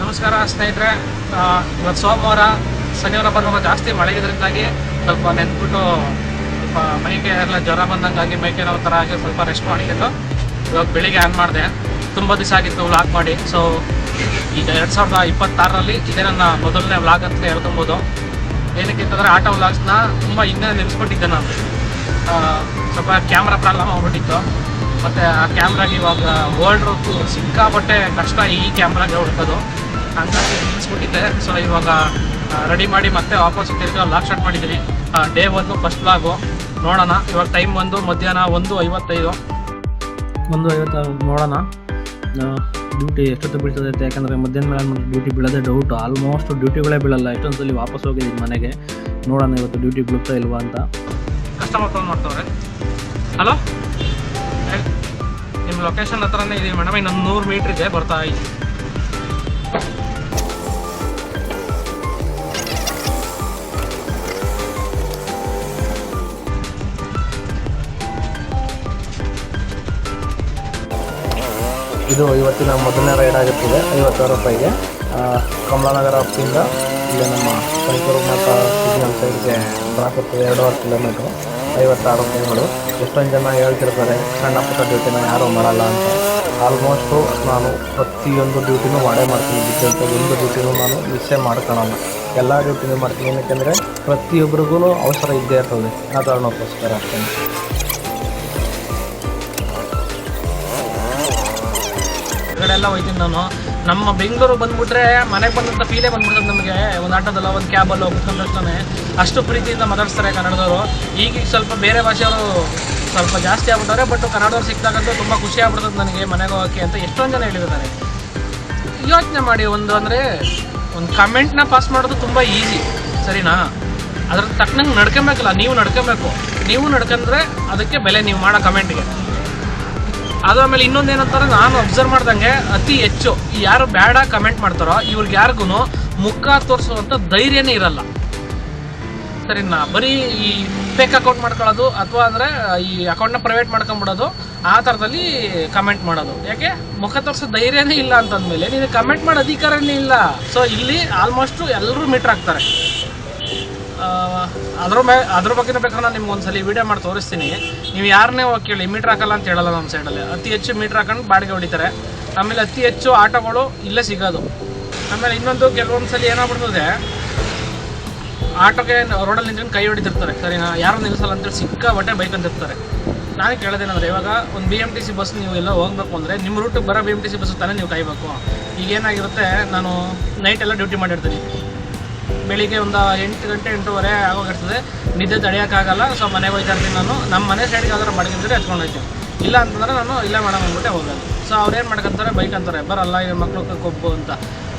ನಮಸ್ಕಾರ ಸ್ನೇಹಿತರೆ. ಇವತ್ತು ಸೋಮವಾರ, ಶನಿವಾರ ಭಾನುವಾರ ಜಾಸ್ತಿ ಮಳೆ ಇದರಿಂದಾಗಿ ಸ್ವಲ್ಪ ನೆನ್ಬಿಟ್ಟು ಸ್ವಲ್ಪ ಮೈಗೆ ಎಲ್ಲ ಜ್ವರ ಬಂದಂಗಾಗಿ ಮೈಗೆ ಏನೋ ಥರ ಆಗಿ ಸ್ವಲ್ಪ ರೆಸ್ಟ್ ಮಾಡಿದ್ದು ಇವಾಗ ಬೆಳಿಗ್ಗೆ ಆನ್ ಮಾಡಿದೆ. ತುಂಬ ದಿವಸ ಆಗಿತ್ತು ವ್ಲಾಗ್ ಮಾಡಿ. ಸೊ ಈಗ 2026ರಲ್ಲಿ ಇದೇ ನನ್ನ ಮೊದಲನೇ ವ್ಲಾಗ್ ಅಂತ ಹೇಳ್ಕೊಬೋದು. ಏನಕ್ಕೆ ಅಂತಂದರೆ ಆಟೋ ವ್ಲಾಗ್ಸ್ನ ತುಂಬ ಹಿಂದೆ ನಿಲ್ಲಿಸ್ಬಿಟ್ಟಿದ್ದೆ ನಾನು. ಸ್ವಲ್ಪ ಕ್ಯಾಮ್ರಾ ಪ್ರಾಬ್ಲಮ್ ಆಗ್ಬಿಟ್ಟಿತ್ತು. ಮತ್ತು ಆ ಕ್ಯಾಮ್ರಾಗೆ ಇವಾಗ ವರ್ಲ್ಡ್ ಸಿಕ್ಕಾಪಟ್ಟೆ ಕಷ್ಟ ಈ ಕ್ಯಾಮ್ರಾಗೆ ಹುಡ್ಕೋದು, ಹಂಗಾಗಿ ನಿಲ್ಲಿಸ್ಬಿಟ್ಟಿದ್ದೆ. ಸೊ ಇವಾಗ ರೆಡಿ ಮಾಡಿ ಮತ್ತೆ ವಾಪಸ್ ತಿರ್ಗಿ ವ್ಲಾಗ್ ಸ್ಟಾರ್ಟ್ ಮಾಡಿದ್ದೀನಿ. ಡೇ 1 ಫಸ್ಟ್ ವ್ಲಾಗು ನೋಡೋಣ. ಇವಾಗ ಟೈಮ್ ಬಂದು ಮಧ್ಯಾಹ್ನ 1:55 ನೋಡೋಣ ಡ್ಯೂಟಿ ಎಷ್ಟೊತ್ತು ಬೀಳ್ತದೆ ಅಂತ. ಯಾಕಂದರೆ ಮಧ್ಯಾಹ್ನ ಮೇಲೆ ಡ್ಯೂಟಿ ಬೀಳೋದೇ ಡೌಟು. ಆಲ್ಮೋಸ್ಟ್ ಡ್ಯೂಟಿಗಳೇ ಬೀಳಲ್ಲ. ಎಷ್ಟೊಂದು ಸಲ ವಾಪಸ್ ಹೋಗಿದ್ದೀನಿ ಮನೆಗೆ. ನೋಡೋಣ ಇವತ್ತು ಡ್ಯೂಟಿ ಬೀಳುತ್ತಾ ಇಲ್ವಾ ಅಂತ. ಕಸ್ಟಮರ್ ಫೋನ್ ಮಾಡ್ತವ್ರೆ. ಹಲೋ, ನಿಮ್ಮ ಲೊಕೇಶನ್ ಹತ್ರನೇ ಇದೀವಿ ಮೇಡಮ್, ಇನ್ನೊಂದು 100 ಮೀಟ್ರಿಗೆ ಬರ್ತಾ ಇದ್ದೀವಿ. ಇದು ಇವತ್ತಿನ ಮೊದಲನೇ ರೈಡ್ ಆಗಿರ್ತದೆ. 50,000 ರೂಪಾಯಿಗೆ ಕಮಲಾನಗರ ಹಬ್ಬಿಂದ ಇಲ್ಲಿ ನಮ್ಮ ಕನಕೂರು ಮಾತಾ ಸಿಗ್ನಲ್ ಸೈಡ್ಗೆ ಬರಾಕರ್ತದೆ. 2.5 ಕಿಲೋಮೀಟ್ರು, 56 ರೂಪಾಯಿಗಳು. ಎಷ್ಟೊಂದು ಜನ ಹೇಳ್ತಿರ್ತಾರೆ ಸಣ್ಣ ಪುಟ್ಟ ಡ್ಯೂಟಿನ ಯಾರೂ ಮಾಡಲ್ಲ ಅಂತ. ಆಲ್ಮೋಸ್ಟು ನಾನು ಪ್ರತಿಯೊಂದು ಡ್ಯೂಟಿನೂ ಮಾಡ್ತೀನಿ. ಬಿದ್ದಂಥ ಒಂದು ಡ್ಯೂಟಿನೂ ನಾನು ಮಿಸ್ಸೇ ಮಾಡ್ಕೊಳ್ಳಲ್ಲ. ಎಲ್ಲ ಡ್ಯೂಟಿನೂ ಮಾಡ್ತೀನಿ. ಏನಕ್ಕೆಂದರೆ ಪ್ರತಿಯೊಬ್ಬರಿಗೂ ಅವಸರ ಇದ್ದೇ ಇರ್ತದೆ. ಆ ಕಾರಣಕ್ಕೋಸ್ಕರ ಅಷ್ಟೇ. ಹೊರಗಡೆ ಎಲ್ಲ ಹೋಗ್ತೀನಿ ನಾನು. ನಮ್ಮ ಬೆಂಗಳೂರು ಬಂದುಬಿಟ್ರೆ ಮನೆಗೆ ಬಂದಂಥ ಫೀಲೇ ಬಂದ್ಬಿಡ್ತದೆ ನಮಗೆ. ಒಂದು ಆಟೋದಲ್ಲ, ಒಂದು ಕ್ಯಾಬಲ್ಲೋ ಕುತ್ಕೊಂಡಷ್ಟೇ ಅಷ್ಟು ಪ್ರೀತಿಯಿಂದ ಮಾತಾಡ್ತಾರೆ ಕನ್ನಡದವರು. ಈಗ ಸ್ವಲ್ಪ ಬೇರೆ ಭಾಷೆಯವರು ಸ್ವಲ್ಪ ಜಾಸ್ತಿ ಆಗ್ಬಿಟ್ಟವ್ರೆ. ಬಟ್ ಕನ್ನಡದವ್ರು ಸಿಕ್ಕಾಗಂತೂ ತುಂಬ ಖುಷಿ ಆಗ್ಬಿಡ್ತದೆ ನನಗೆ ಮನೆಗೆ ಹೋಗೋಕ್ಕೆ ಅಂತ ಎಷ್ಟೊಂದು ಜನ ಹೇಳಿದ್ದಾರೆ. ಯೋಚನೆ ಮಾಡಿ, ಒಂದು ಕಮೆಂಟ್ನ ಪಾಸ್ ಮಾಡೋದು ತುಂಬ ಈಸಿ, ಸರಿನಾ? ಅದ್ರ ತಕ್ಕನಂಗೆ ನಡ್ಕೊಬೇಕಲ್ಲ, ನೀವು ನಡ್ಕೊಂಡ್ರೆ ಅದಕ್ಕೆ ಬೆಲೆ, ನೀವು ಮಾಡೋ ಕಮೆಂಟ್ಗೆ. ಅದು ಆಮೇಲೆ ಇನ್ನೊಂದೇನಂತಾರೆ, ನಾನು ಅಬ್ಸರ್ವ್ ಮಾಡ್ದಂಗೆ ಅತಿ ಹೆಚ್ಚು ಯಾರು ಬೇಡ ಕಮೆಂಟ್ ಮಾಡ್ತಾರೋ ಇವ್ರಿಗೆ ಯಾರಿಗೂ ಮುಖ ತೋರಿಸುವಂಥ ಧೈರ್ಯನೇ ಇರಲ್ಲ, ಸರಿನಾ? ಬರೀ ಈ ಫೇಕ್ ಅಕೌಂಟ್ ಮಾಡ್ಕೊಳ್ಳೋದು, ಅಥವಾ ಅಂದರೆ ಈ ಅಕೌಂಟ್ನ ಪ್ರೈವೇಟ್ ಮಾಡ್ಕೊಂಬಿಡೋದು, ಆ ಥರದಲ್ಲಿ ಕಮೆಂಟ್ ಮಾಡೋದು. ಯಾಕೆ? ಮುಖ ತೋರಿಸೋ ಧೈರ್ಯನೇ ಇಲ್ಲ ಅಂತಂದಮೇಲೆ ನೀನು ಕಮೆಂಟ್ ಮಾಡೋ ಅಧಿಕಾರನೇ ಇಲ್ಲ. ಸೊ ಇಲ್ಲಿ ಆಲ್ಮೋಸ್ಟು ಎಲ್ಲರೂ ಮೀಟ್ರ್ ಆಗ್ತಾರೆ. ಅದ್ರ ಬಗ್ಗೆ ಬೇಕಾದ್ರೆ ನಾನು ನಿಮ್ಗೆ ಒಂದ್ಸಲ ವೀಡಿಯೋ ಮಾಡಿ ತೋರಿಸ್ತೀನಿ. ನೀವು ಯಾರನ್ನೇ ಹೋಗಿ ಕೇಳಿ, ಮೀಟ್ರ್ ಹಾಕಲ್ಲ ಅಂತ ಹೇಳಲ್ಲ ನಮ್ಮ ಸೈಡಲ್ಲಿ. ಅತಿ ಹೆಚ್ಚು ಮೀಟ್ರ್ ಹಾಕೊಂಡು ಬಾಡಿಗೆ ಹೊಡಿತಾರೆ. ಆಮೇಲೆ ಅತಿ ಹೆಚ್ಚು ಆಟೋಗಳು ಇಲ್ಲೇ ಸಿಗೋದು. ಆಮೇಲೆ ಇನ್ನೊಂದು, ಕೆಲವೊಂದು ಸಲ ಏನಾಗ್ಬಿಡ್ತದೆ, ಆಟೋಗೆ ರೋಡಲ್ಲಿ ನಿಂತ್ಕೊಂಡು ಕೈ ಹೊಡಿತಿರ್ತಾರೆ, ಸರಿನಾ? ಯಾರು ನಿಲ್ಲಿಸಲ್ಲ ಅಂತೇಳಿ ಸಿಕ್ಕಾಬಟ್ಟೆ ಬೈಕ್ ಅಂತಿರ್ತಾರೆ. ನಾನು ಕೇಳೋದೇನಂದರೆ, ಇವಾಗ ಒಂದು BMTC ಬಸ್ ನೀವು ಎಲ್ಲ ಹೋಗ್ಬೇಕು ಅಂದರೆ ನಿಮ್ಮ ರೂಟಿಗೆ ಬರೋ BMTC ಬಸ್ ತಾನೇ ನೀವು ಕಾಯಬೇಕು. ಈಗೇನಾಗಿರುತ್ತೆ, ನಾನು ನೈಟೆಲ್ಲ ಡ್ಯೂಟಿ ಮಾಡಿರ್ತೀನಿ. ಬೆಳಿಗ್ಗೆ ಒಂದು 8 ಗಂಟೆ 8:30 ಆಗೋಗಿರ್ತದೆ. ನಿದ್ದೆ ತಡೆಯೋಕ್ಕಾಗಲ್ಲ. ಸೊ ಮನೆಗೆ ಹೋಗ್ತಾ ಇರ್ತೀನಿ ನಾನು. ನಮ್ಮ ಮನೆ ಸೈಡ್ಗೆ ಯಾವ್ದಾರು ಮಡಗಿದ್ರೆ ಎತ್ಕೊಂಡು ಹೋಗ್ತೀನಿ. ಇಲ್ಲ ಅಂತಂದರೆ ನಾನು ಇಲ್ಲೇ ಮಾಡೋಣ ಅಂದ್ಬಿಟ್ಟೆ ಹೋಗೋದು. ಸೊ ಅವ್ರೇನು ಮಾಡ್ಕೊಂತಾರೆ, ಬೈಕ್ ಅಂತಾರೆ, ಬರಲ್ಲ ಈ ಮಕ್ಳು ಕೊಬ್ಬು ಅಂತ.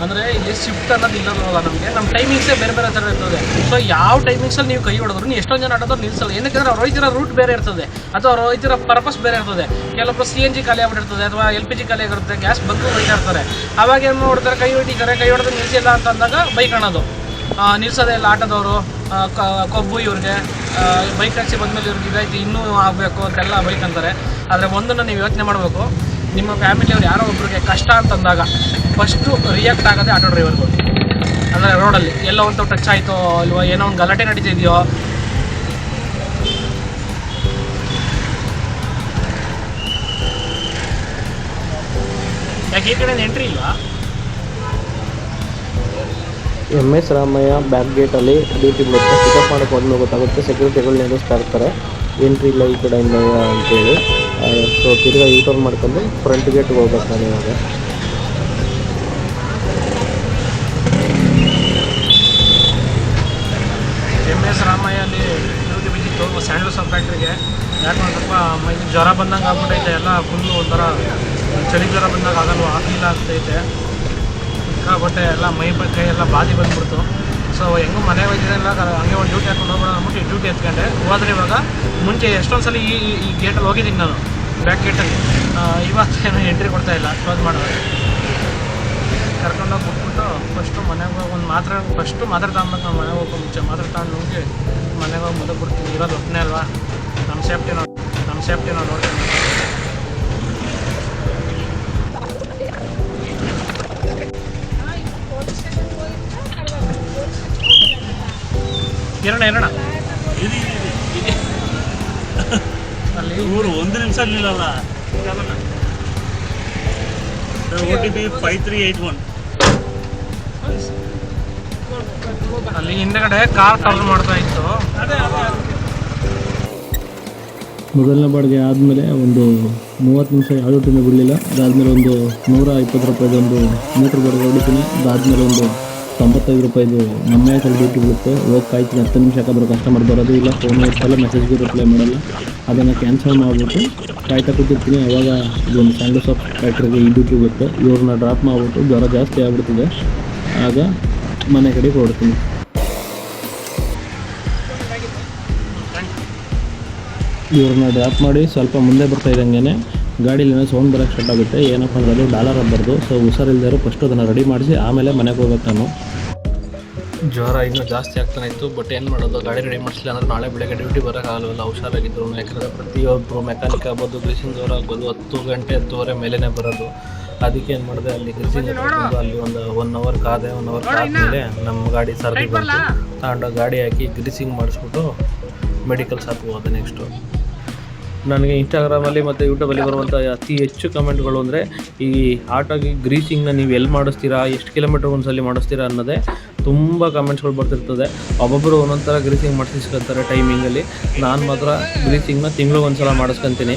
ಅಂದರೆ ಇಲ್ಲಿ ಶಿಫ್ಟ್ ಅನ್ನೋದು ಇಲ್ಲದಲ್ಲ ನಮಗೆ. ನಮ್ಮ ಟೈಮಿಂಗ್ಸೇ ಬೇರೆ ಬೇರೆ ಥರ ಇರ್ತದೆ. ಸೊ ಯಾವ ಟೈಮಿಂಗ್ಸಲ್ಲಿ ನೀವು ಕೈ ಹೊಡೆದ್ರು, ನೀವು ಎಷ್ಟೊಂದು ಜನ ಆಟೋದವ್ರು ನಿಲ್ಲಿಸಲ್ಲ. ಏನಕ್ಕೆ ಅವ್ರು ಹೋಗ್ತಿರೋ ರೂಟ್ ಬೇರೆ ಇರ್ತದೆ, ಅಥವಾ ಅವ್ರು ಹೋಗ್ತಿರೋ ಪರ್ಪಸ್ ಬೇರೆ ಇರ್ತದೆ. ಕೆಲವೊಬ್ಬರು CNG ಖಾಲಿ ಆಗ್ಬಿಟ್ಟಿರ್ತದೆ, ಅಥವಾ LPG ಖಾಲಿ ಆಗಿರುತ್ತೆ, ಗ್ಯಾಸ್ ಬಂದು ಹೋಗ್ತಾ ಇರ್ತಾರೆ. ಅವಾಗ ಏನು ಮಾಡ್ತಾರೆ, ಕೈ ಹೊಡೆದು ನಿಲ್ಲಿಸಿಲ್ಲ ಅಂತ ಅಂದಾಗ ಬೈಕ್ ಅನ್ನೋದು. ನಿಲ್ಸೋದೇ ಇಲ್ಲ ಆಟೋದವರು, ಕೊಬ್ಬು ಇವ್ರಿಗೆ, ಬೈಕ್ ಟ್ಯಾಕ್ಸಿ ಬಂದಮೇಲೆ ಇವ್ರಿಗೆ ಇದಾಯ್ತು, ಇನ್ನೂ ಆಗಬೇಕು ಅಂತೆಲ್ಲ ಬೈಕ್ ಅಂತಾರೆ. ಆದರೆ ಒಂದನ್ನು ನೀವು ಯೋಚನೆ ಮಾಡಬೇಕು, ನಿಮ್ಮ ಫ್ಯಾಮಿಲಿಯವ್ರು ಯಾರೋ ಒಬ್ರಿಗೆ ಕಷ್ಟ ಅಂತಂದಾಗ ಫಸ್ಟು ರಿಯಾಕ್ಟ್ ಆಗೋದೇ ಆಟೋ ಡ್ರೈವರ್ಗಳು. ಅಂದರೆ ರೋಡಲ್ಲಿ ಎಲ್ಲೋ ಒಂದು ಟಚ್ ಆಯಿತೋ ಅಲ್ವೋ, ಏನೋ ಒಂದು ಗಲಾಟೆ ನಡೀತಿದೆಯೋ, ಯಾಕೆ ಈ ಕಡೆ ಎಂಟ್ರಿ ಇಲ್ವಾ? MS ರಾಮಯ್ಯ ಬ್ಯಾಕ್ ಗೇಟಲ್ಲಿ ಡ್ಯೂಟಿ ಬರುತ್ತೆ. ಪಿಕಪ್ ಮಾಡೋಕ್ಕೆ ಮೊದಲು ಗೊತ್ತಾಗುತ್ತೆ. ಸೆಕ್ಯೂರಿಟಿಗಳು ನೆನೆಸ್ತಾ ಇರ್ತಾರೆ, ಎಂಟ್ರಿ ಇಲ್ಲ ಈ ಕಡೆಯಿಂದ ಅಂತೇಳಿ. ಸೊ ತಿರ್ಗಾ ಯೂಟರ್ನ್ ಮಾಡ್ಕೊಂಡು ಫ್ರಂಟ್ ಗೇಟ್ಗೆ ಹೋಗ್ಬೇಕು ನಾನು ಇವಾಗ. MS ರಾಮಯ್ಯಲ್ಲಿ ಡ್ಯೂಟಿ ಬಿದ್ದಿತ್ತು ಸ್ಯಾಂಡಲ್ಸ್ ಫ್ಯಾಕ್ಟ್ರಿಗೆ. ಯಾಕಂದ್ರೆ ಸ್ವಲ್ಪ ಮೈಗೆ ಜ್ವರ ಬಂದಂಗೆ ಆಗ್ಬಿಟ್ಟೈತೆ. ಎಲ್ಲ ಫುಲ್ಲು ಒಂಥರ ಚಳಿ ಜ್ವರ ಬಂದಾಗ ಆಗಲ್ವ, ಆ ಫೀಲ್ ಆಗ್ತೈತೆ. ಸಿಕ್ಕಾಬಟ್ಟೆ ಎಲ್ಲ ಕೈ ಎಲ್ಲ ಬಾದಿ ಬಂದ್ಬಿಡ್ತು. ಸೊ ಹೆಂಗೂ ಮನೆ ಹೋಗಿದ್ದೆಲ್ಲ ಹಂಗೆ ಒಂದು ಡ್ಯೂಟಿ ಹಾಕೊಂಡು ಹೋಗೋಣ ಅಂದ್ಬಿಟ್ಟು ಡ್ಯೂಟಿ ಎತ್ಕೊಂಡೆ ಹೋದರೆ. ಇವಾಗ ಮುಂಚೆ ಎಷ್ಟೊಂದು ಸಲ ಈ ಗೇಟಲ್ಲಿ ಹೋಗಿದ್ದೀನಿ ನಾನು, ಬ್ಯಾಕ್ ಗೇಟಲ್ಲಿ. ಇವತ್ತೇನು ಎಂಟ್ರಿ ಕೊಡ್ತಾಯಿಲ್ಲ, ಕ್ಲೋಸ್ ಮಾಡೋದು. ಕರ್ಕೊಂಡೋಗಿ ಬಿಟ್ಬಿಟ್ಟು ಫಸ್ಟು ಮನೆಗೆ ಹೋಗಿ ಒಂದು ಮಾತ್ರೆ ತಗೊಂಬೇಕು. ನಾನು ಮನೆಗೆ ಹೋಗೋ ಮುಂಚೆ ಮಾತ್ರೆ ತಗೊಂಡು ಹೋಗಿ ಮನೆಗೆ ಹೋಗಿ ಮುಂದೆ ಬಿಡ್ತೀನಿ. ಇರೋದು ಒಪ್ಪನೇ ಅಲ್ವಾ, ನಮ್ಮ ಸೇಫ್ಟಿ ನಾವು ನೋಡ್ತೀನಿ. ಎರಡ ಅಲ್ಲಿ ಇವರು 1 ನಿಮಿಷ ನಿಲ್ಲಲ್ಲ. OTP 5381. ಅಲ್ಲಿ ಹಿಂದೆಗಡೆ ಕಾರ್ ಕವರ್ ಮಾಡ್ತಾ ಇತ್ತು. ಮೊದಲನೇ ಬಾಡಿಗೆ ಆದಮೇಲೆ ಒಂದು 30 ನಿಮಿಷ ಯಾವುದೂ ತಿಂದು ಬಿಡಲಿಲ್ಲ. ಅದಾದಮೇಲೆ ಒಂದು 120 ರೂಪಾಯಿದೊಂದು ಮೀಟ್ರ್ ಬಾಡಿಗೆ ಹೊಡಿತೀನಿ. ಅದಾದಮೇಲೆ ಒಂದು 95 ರೂಪಾಯಿದು ನಮ್ಮ ಹೆಸರು ಡ್ಯೂಟಿ ಬೀಳುತ್ತೆ. ಹೋಗಿ ಕಾಯ್ತೀನಿ 10 ನಿಮಿಷ ಯಾಕಾದ್ರೂ ಕಸ್ಟಮರ್ ಬರೋದು ಇಲ್ಲ, ಫೋನ್ ಇರ್ತಲ್ಲ, ಮೆಸೇಜ್ಗೆ ರಿಪ್ಲೈ ಮಾಡಲ್ಲ. ಅದನ್ನು ಕ್ಯಾನ್ಸಲ್ ಮಾಡಿಬಿಟ್ಟು ಕಾಯ್ತಾ ಕೂತಿರ್ತೀನಿ. ಅವಾಗ ಇದೊಂದು ಸ್ಯಾಂಡಲ್ ಸಾಫ್ಟ್ ಫ್ಯಾಕ್ಟ್ರಿಗೆ ಈ ಡ್ಯೂಟಿ ಬರುತ್ತೆ. ಇವ್ರನ್ನ ಡ್ರಾಪ್ ಮಾಡಿಬಿಟ್ಟು ಜ್ವರ ಜಾಸ್ತಿ ಆಗ್ಬಿಡ್ತಿದೆ. ಆಗ ಮನೆ ಕಡೆಗೆ ಹೊರಡ್ತೀನಿ. ಇವ್ರನ್ನ ಡ್ರಾಪ್ ಮಾಡಿ ಸ್ವಲ್ಪ ಮುಂದೆ ಬರ್ತಾ ಇದ್ದಂಗೆ ಗಾಡೀಲಿ ಸೌಂಡ್ ಬರೋಕ್ಕೆ ಸ್ಟಾರ್ಟ್ ಆಗುತ್ತೆ. ಏನಪ್ಪ ಅಂದರೆ ಅದು ಡಾಲರ್ ಹಬ್ಬಾರ್ದು. ಸೊ ಹುಷಾರಿಲ್ಲದೆ ಫಸ್ಟು ಅದನ್ನು ರೆಡಿ ಮಾಡಿಸಿ ಆಮೇಲೆ ಮನೆಗೆ ಹೋಗ್ಬೇಕು ನಾನು. ಜ್ವರ ಇನ್ನೂ ಜಾಸ್ತಿ ಆಗ್ತಾನೆ ಇತ್ತು. ಬಟ್ ಏನು ಮಾಡೋದು, ಗಾಡಿ ರೆಡಿ ಮಾಡಿಸಲಿಲ್ಲ ಅಂದರೆ ನಾಳೆ ಬೆಳಗ್ಗೆ ಡ್ಯೂಟಿ ಬರೋಕ್ಕಾಗಲ್ಲ ಹುಷಾರಾಗಿದ್ದರು. ಯಾಕಂದರೆ ಪ್ರತಿಯೊಬ್ಬರು ಮೆಕ್ಯಾನಿಕ್ ಆಗ್ಬೋದು, ಗ್ರೀಸಿಂಗ್ ಅವ್ರು ಆಗ್ಬೋದು 10 ಗಂಟೆ 10:30 ಮೇಲೇ ಬರೋದು. ಅದಕ್ಕೆ ಏನು ಮಾಡಿದೆ, ಅಲ್ಲಿ ಗ್ರೀಸಿಂಗ್ ಅಲ್ಲಿ ಒಂದು 1 ಅವರ್ ಕಾದೆ. 1 ಅವರ್ ಕಾದ್ಮೇಲೆ ನಮ್ಮ ಗಾಡಿ ಸರ್ದಿ ಬಂತು. ತಗೊಂಡು ಗಾಡಿ ಹಾಕಿ ಗ್ರೀಸಿಂಗ್ ಮಾಡಿಸ್ಬಿಟ್ಟು ಮೆಡಿಕಲ್ ಶಾಪ್ ಹೋದೆ. ನೆಕ್ಸ್ಟು ನನಗೆ ಇನ್ಸ್ಟಾಗ್ರಾಮಲ್ಲಿ ಮತ್ತು ಯೂಟ್ಯೂಬಲ್ಲಿ ಬರುವಂಥ ಅತಿ ಹೆಚ್ಚು ಕಮೆಂಟ್ಗಳು ಅಂದರೆ ಈ ಆಟೋಗೆ ಗ್ರೀಸಿಂಗ್ನ ನೀವು ಎಲ್ಲಿ ಮಾಡಿಸ್ತೀರಾ, ಎಷ್ಟು ಕಿಲೋಮೀಟ್ರ್ ಒಂದ್ಸಲಿ ಮಾಡಿಸ್ತೀರಾ ಅನ್ನೋದೇ ತುಂಬ ಕಮೆಂಟ್ಸ್ಗಳು ಬರ್ತಿರ್ತದೆ. ಒಬ್ಬೊಬ್ಬರು ಒಂದೊಂದು ಥರ ಗ್ರೀಸಿಂಗ್ ಮಾಡಿಸ್ಕೊತಾರೆ ಟೈಮಿಂಗಲ್ಲಿ. ನಾನು ಮಾತ್ರ ಗ್ರೀಸಿಂಗ್ನ ತಿಂಗ್ಳಿಗೆ ಸಲ ಮಾಡಿಸ್ಕೊತೀನಿ.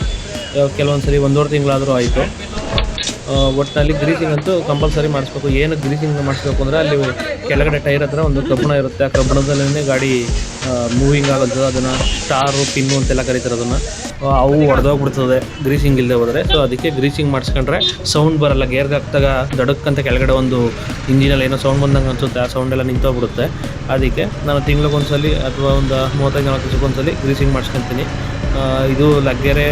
ಕೆಲವೊಂದು ಸರಿ 1.5 ತಿಂಗಳಾದರೂ ಆಯಿತು. ಒಟ್ಟಿನಲ್ಲಿ ಗ್ರೀಸಿಂಗ್ ಅಂತೂ ಕಂಪಲ್ಸರಿ ಮಾಡಿಸ್ಬೇಕು. ಏನು ಗ್ರೀಸಿಂಗ್ ಮಾಡಿಸ್ಬೇಕು ಅಂದರೆ ಅಲ್ಲಿ ಕೆಳಗಡೆ ಟೈರ್ ಹತ್ರ ಒಂದು ಕಬ್ಬಣ ಇರುತ್ತೆ. ಆ ಕಬ್ಬಣದಲ್ಲೇ ಗಾಡಿ ಮೂವಿಂಗ್ ಆಗೋದು. ಅದನ್ನು ಸ್ಟಾರು ಪಿನ್ನು ಅಂತೆಲ್ಲ ಕರೀತಾರೆ. ಅದನ್ನು ಅವು ಹೊಡೆದೋಗ್ಬಿಡ್ತದೆ ಗ್ರೀಸಿಂಗ್ ಇಲ್ಲದೆ ಹೋದರೆ. ಸೊ ಅದಕ್ಕೆ ಗ್ರೀಸಿಂಗ್ ಮಾಡಿಸ್ಕೊಂಡ್ರೆ ಸೌಂಡ್ ಬರೋಲ್ಲ. ಗೇರ್ಗೆ ಹಾಕ್ದಾಗ ದಡಕ್ಕಂತ ಕೆಳಗಡೆ ಒಂದು ಇಂಜಿನಲ್ಲಿ ಏನೋ ಸೌಂಡ್ ಬಂದಂಗೆ ಅನಿಸುತ್ತೆ. ಆ ಸೌಂಡೆಲ್ಲ ನಿಂತೋಗ್ಬಿಡುತ್ತೆ. ಅದಕ್ಕೆ ನಾನು ತಿಂಗ್ಳಿಗೊಂದ್ಸಲಿ ಅಥವಾ ಒಂದು 35-40 ದಿವಸಕ್ಕೊಂದ್ಸಲಿ ಗ್ರೀಸಿಂಗ್ ಮಾಡಿಸ್ಕೊತೀನಿ. ಇದು ಲಗ್ಗೆರೆ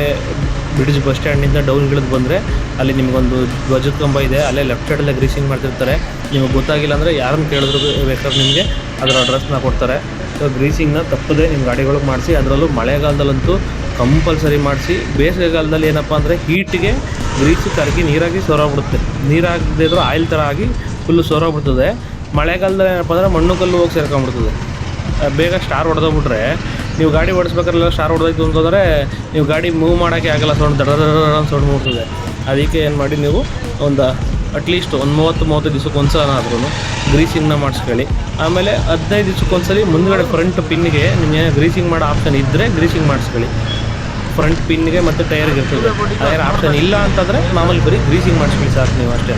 ಬ್ರಿಡ್ಜ್ ಬಸ್ ಸ್ಟ್ಯಾಂಡಿಂದ ಡೌನ್ ಇಳಿದು ಬಂದರೆ ಅಲ್ಲಿ ನಿಮಗೊಂದು ಧ್ವಜದ ಕಂಬ ಇದೆ. ಅಲ್ಲೇ ಲೆಫ್ಟ್ ಸೈಡಲ್ಲೇ ಗ್ರೀಸಿಂಗ್ ಮಾಡ್ತಿರ್ತಾರೆ. ನಿಮಗೆ ಗೊತ್ತಾಗಿಲ್ಲ ಅಂದರೆ ಯಾರನ್ನು ಕೇಳಿದ್ರು ಬೇಕಾದ್ರೆ ನಿಮಗೆ ಅದರ ಅಡ್ರೆಸ್ನ ಕೊಡ್ತಾರೆ. ಸೊ ಗ್ರೀಸಿಂಗ್ನ ತಪ್ಪದೆ ನಿಮ್ಮ ಗಾಡಿಗಳಿಗೆ ಮಾಡಿಸಿ. ಅದರಲ್ಲೂ ಮಳೆಗಾಲದಲ್ಲಂತೂ ಕಂಪಲ್ಸರಿ ಮಾಡಿಸಿ. ಬೇಸಿಗೆಗಾಲದಲ್ಲಿ ಏನಪ್ಪ ಅಂದರೆ ಹೀಟಿಗೆ ಗ್ರೀಸು ಕರಗಿ ನೀರಾಗಿ ಸೋರೋಗ್ಬಿಡುತ್ತೆ. ನೀರಾಗದೇ ಇದ್ರೂ ಆಯಿಲ್ ಥರ ಆಗಿ ಫುಲ್ಲು ಸೋರೋಗ್ಬಿಡ್ತದೆ. ಮಳೆಗಾಲದಲ್ಲಿ ಏನಪ್ಪ ಅಂದರೆ ಮಣ್ಣು ಕಲ್ಲು ಹೋಗಿ ಸೇರ್ಕೊಂಡ್ಬಿಡ್ತದೆ. ಬೇಗ ಸ್ಟಾರ್ ಹೊಡೆದೋಗ್ಬಿಟ್ರೆ ನೀವು ಗಾಡಿ ಓಡಿಸ್ಬೇಕಾರೆಲ್ಲ ಸ್ಟಾರ್ ಹೊಡೆದೋಯ್ತು ಅಂತಂದರೆ ನೀವು ಗಾಡಿ ಮೂವ್ ಮಾಡೋಕ್ಕೆ ಆಗಲ್ಲ. ಸೌಂಡ್ ದಡ ಸೌಂಡ್ ಮೂಡ್ತದೆ. ಅದಕ್ಕೆ ಏನು ಮಾಡಿ ನೀವು ಒಂದು ಅಟ್ಲೀಸ್ಟ್ ಒಂದು 30-35 ದಿವಸಕ್ಕೊಂದ್ಸಲ ಆದ್ರೂ ಗ್ರೀಸಿಂಗ್ನ ಮಾಡಿಸ್ಕೊಳ್ಳಿ. ಆಮೇಲೆ 15 ದಿವಸಕ್ಕೊಂದ್ಸಲಿ ಮುಂದ್ಗಡೆ ಫ್ರಂಟ್ ಪಿನ್ನಿಗೆ ನಿಮಗೆ ಗ್ರೀಸಿಂಗ್ ಮಾಡೋ ಆಪ್ಷನ್ ಇದ್ದರೆ ಗ್ರೀಸಿಂಗ್ ಮಾಡಿಸ್ಕೊಳ್ಳಿ. ಫ್ರಂಟ್ ಪಿನ್ನಿಗೆ ಮತ್ತು ಟೈರ್ಗೆ ಇರ್ತದೆ. ಟೈರ್ ಆಪ್ಷನ್ ಇಲ್ಲ ಅಂತಂದರೆ ಮಾಮೂಲಿ ಬರೀ ಗ್ರೀಸಿಂಗ್ ಮಾಡಿಸ್ಕೊಳ್ಳಿ ಸಾಕು ನೀವು ಅಷ್ಟೇ.